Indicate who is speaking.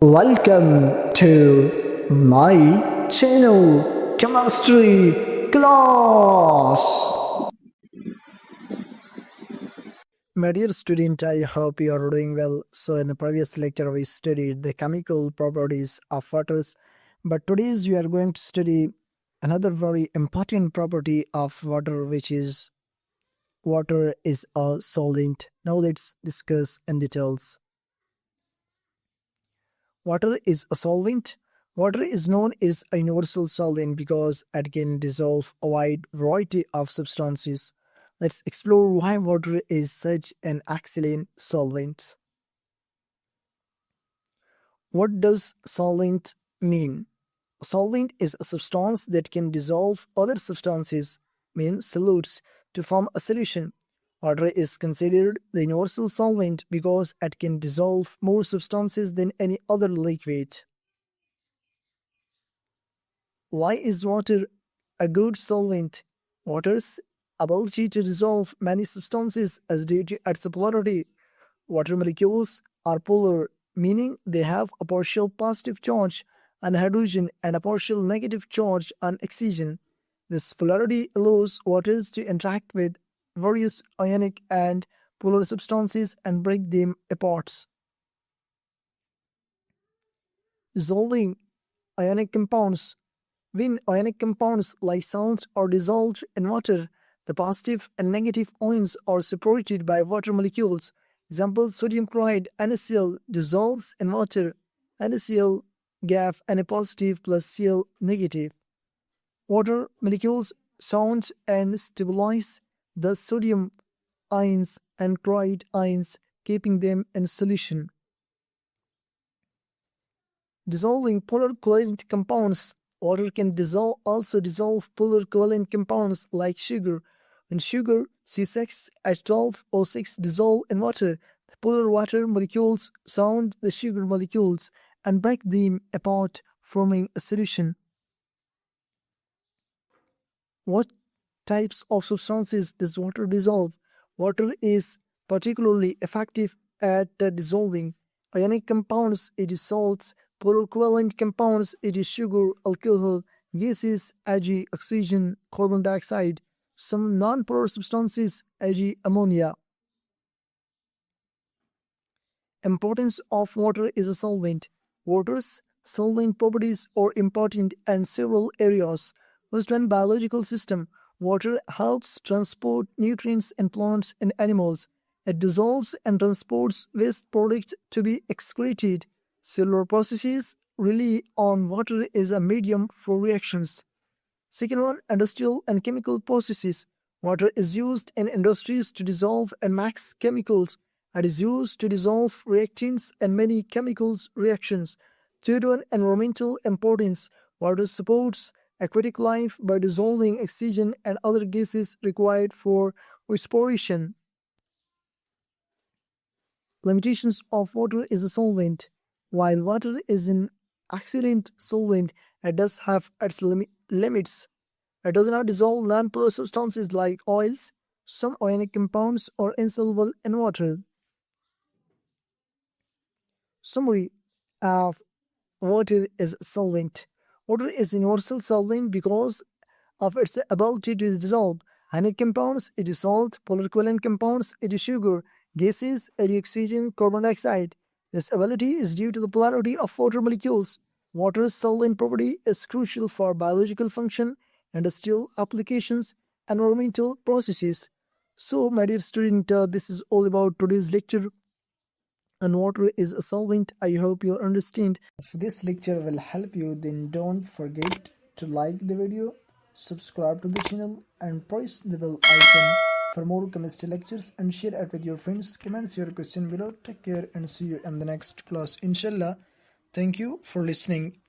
Speaker 1: Welcome to my channel, Chemistry Class. My dear student, I hope you are doing well. So, in the previous lecture, we studied the chemical properties of waters, but today we are going to study another very important property of water, which is water is a solvent. Now, let's discuss in details. Water is a solvent. Water is known as a universal solvent because it can dissolve a wide variety of substances. Let's explore why water is such an excellent solvent. What does solvent mean? A solvent is a substance that can dissolve other substances, mean solutes, to form a solution. Water is considered the universal solvent because it can dissolve more substances than any other liquid. Why is water a good solvent? Water's ability to dissolve many substances is due to its polarity. Water molecules are polar, meaning they have a partial positive charge on hydrogen and a partial negative charge on oxygen. This polarity allows waters to interact with various ionic and polar substances and break them apart. Dissolving ionic compounds. When ionic compounds like salts are dissolved in water, the positive and negative ions are separated by water molecules. Example, sodium chloride NaCl dissolves in water. NaCl gave Na positive plus Cl negative. Water molecules sound and stabilize the sodium ions and chloride ions, keeping them in solution. Dissolving polar covalent compounds. Water can also dissolve polar covalent compounds like sugar. When sugar C6H12O6 dissolve in water, the polar water molecules surround the sugar molecules and break them apart, forming a solution. What types of substances does water dissolve? Water is particularly effective at dissolving ionic compounds, it is salts, polar covalent compounds, it is sugar, alcohol, gases, e.g. oxygen, carbon dioxide, some non-polar substances, e.g. ammonia. Importance of water as a solvent. Water's solvent properties are important in several areas. First one, biological system. Water helps transport nutrients in plants and animals. It dissolves and transports waste products to be excreted. Cellular processes rely on water as a medium for reactions. Second one, industrial and chemical processes. Water is used in industries to dissolve and mix chemicals. It is used to dissolve reactants and many chemicals reactions. Third one, environmental importance. Water supports aquatic life by dissolving oxygen and other gases required for respiration. Limitations of water as a solvent. While water is an excellent solvent, it does have its limits. It does not dissolve non-polar substances like oils. Some ionic compounds are insoluble in water. Summary of water as a solvent. Water is a universal solvent because of its ability to dissolve ionic compounds, it is salt, polar covalent compounds, it is sugar, gases, it is oxygen, carbon dioxide. This ability is due to the polarity of water molecules. Water's solvent property is crucial for biological function, industrial applications, environmental processes. So, my dear student, this is all about today's lecture. And water is a solvent. I hope you understand. If this lecture will help you, then don't forget to like the video, subscribe to the channel, and press the bell icon for more chemistry lectures, and share it with your friends. Comments your question below. Take care and see you in the next class, inshallah. Thank you for listening.